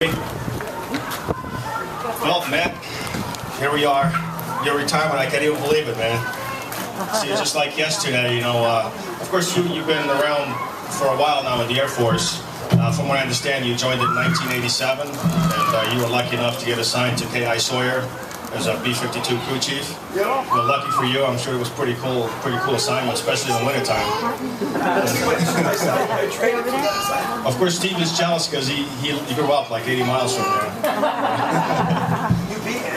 Well, Matt, here we are. Your retirement, I can't even believe it, man. See, it's just like yesterday, you know. Of course, you've been around for a while now in the Air Force. From what I understand, you joined in 1987, and you were lucky enough to get assigned to K.I. Sawyer as a B-52 crew chief. Well, lucky for you, I'm sure it was pretty cool assignment, especially in the wintertime. Of course, Steve is jealous because he grew up like 80 miles from there.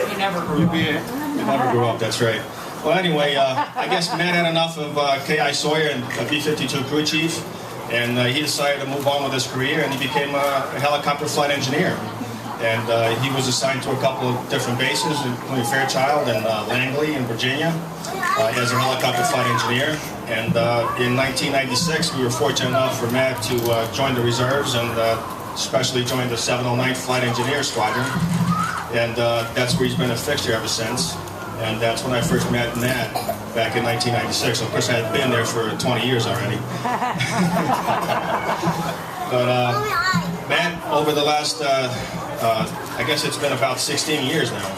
You never grew up. You never grew up, that's right. Well, anyway, I guess Matt had enough of K.I. Sawyer and a B-52 crew chief, and he decided to move on with his career, and he became a helicopter flight engineer. And he was assigned to a couple of different bases, including Fairchild and Langley in Virginia, as a helicopter flight engineer. And in 1996, we were fortunate enough for Matt to join the reserves and especially join the 709th Flight Engineer Squadron. And that's where he's been a fixture ever since. And that's when I first met Matt back in 1996. Of course, I had been there for 20 years already. But Matt, over the last, I guess it's been about 16 years now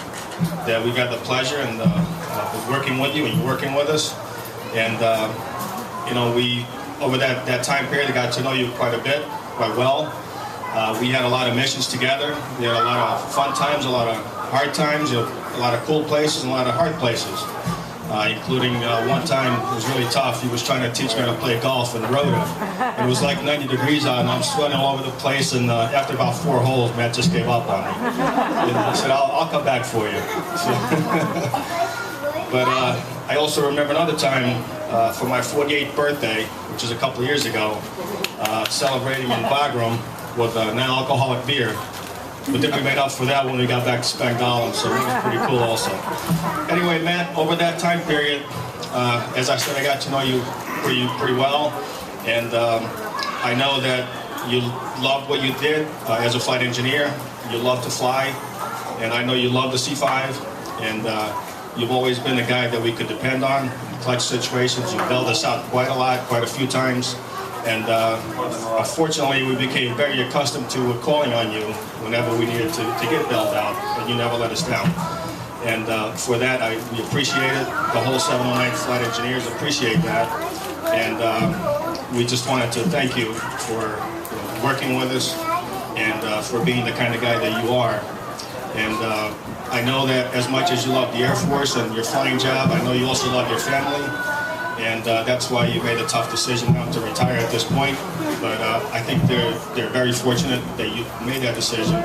that we've had the pleasure and working with you and you working with us. And, you know, we, over that time period, I got to know you quite well. We had a lot of missions together. We had a lot of fun times, a lot of hard times, a lot of cool places, and a lot of hard places. Including one time, it was really tough. He was trying to teach me how to play golf in Rhoda. It was like 90 degrees out, and I'm sweating all over the place, and after about 4 holes, Matt just gave up on me. And I said, I'll come back for you. So but I also remember another time for my 48th birthday, which is a couple of years ago, celebrating in Bagram with non-alcoholic beer. But then we made up for that when we got back to Spangdahlem, so it was pretty cool also. Anyway, Matt, over that time period, as I said, I got to know you pretty well, and I know that you loved what you did as a flight engineer. You love to fly, and I know you love the C-5, and you've always been the guy that we could depend on in clutch situations. You bailed us out quite a few times. And unfortunately, we became very accustomed to calling on you whenever we needed to get bailed out, and you never let us down. And for that, we appreciate it. The whole 709 Flight Engineers appreciate that. And we just wanted to thank you for working with us and for being the kind of guy that you are. And I know that as much as you love the Air Force and your flying job, I know you also love your family. And that's why you made a tough decision not to retire at this point. But I think they're very fortunate that you made that decision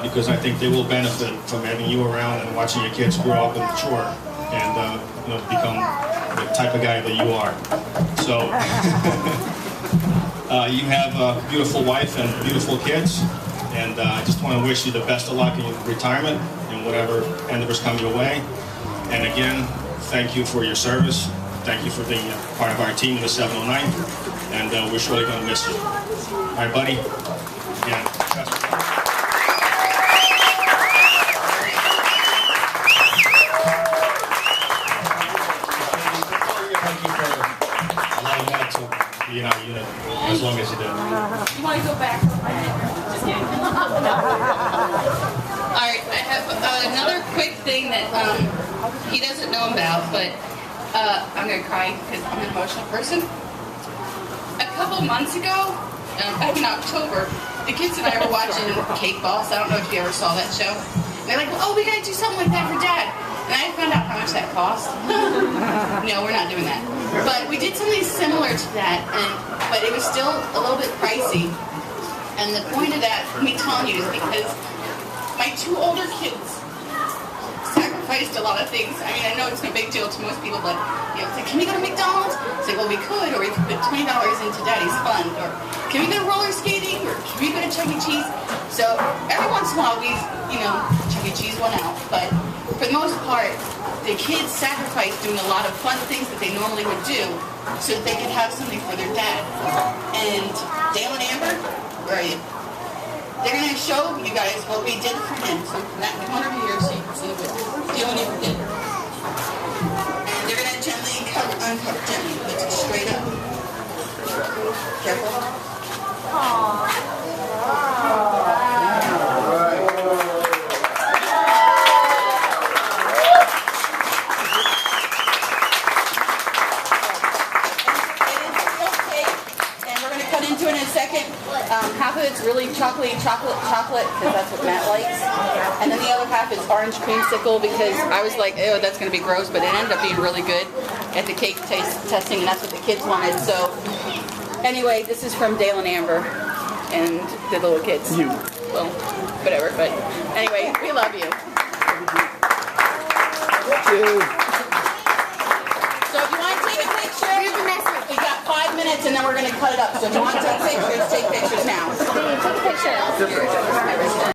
because I think they will benefit from having you around and watching your kids grow up and mature and you know, become the type of guy that you are. So you have a beautiful wife and beautiful kids, and I just want to wish you the best of luck in your retirement and whatever endeavors come your way. And again, thank you for your service. Thank you for being part of our team in the 709, and we're surely going to miss you. All right, buddy? Yeah. Thank you for allowing Matt to be in our unit as long as you did. You want to go back? Just kidding. All right, I have another quick thing that he doesn't know about, but I'm going to cry because I'm an emotional person. A couple months ago, back in October, the kids and I were watching Cake Boss. I don't know if you ever saw that show. And they're like, oh, we got to do something like that for Dad. And I found out how much that cost. No, we're not doing that. But we did something similar to that, but it was still a little bit pricey. And the point of that, me telling you, is because my 2 older kids sacrificed a lot of things. I mean, I know it's no big deal to most people, but you know, it's like, can we go to McDonald's? It's like, well, we could, or we could put $20 into Daddy's fund, or can we go roller skating, or can we go to Chuck E. Cheese? So every once in a while, we, you know, Chuck E. Cheese went out, but for the most part, the kids sacrificed doing a lot of fun things that they normally would do, so that they could have something for their dad. And Dale and Amber, where are you? They're going to show you guys what we did for him. So Matt, come over here so you can see what Dale and Amber did. And they're going to gently uncover, gently, put it straight up. Careful. Aww. a second. Half of it's really chocolate, because that's what Matt likes. And then the other half is orange creamsicle, because I was like, ew, that's going to be gross, but it ended up being really good at the cake testing, and that's what the kids wanted. So anyway, this is from Dale and Amber and the little kids. You. Well, whatever, but anyway, we love you. So if you want to take a picture, we got 5 minutes and then we're going to cut it up. So if you want to take pictures now. Take a picture.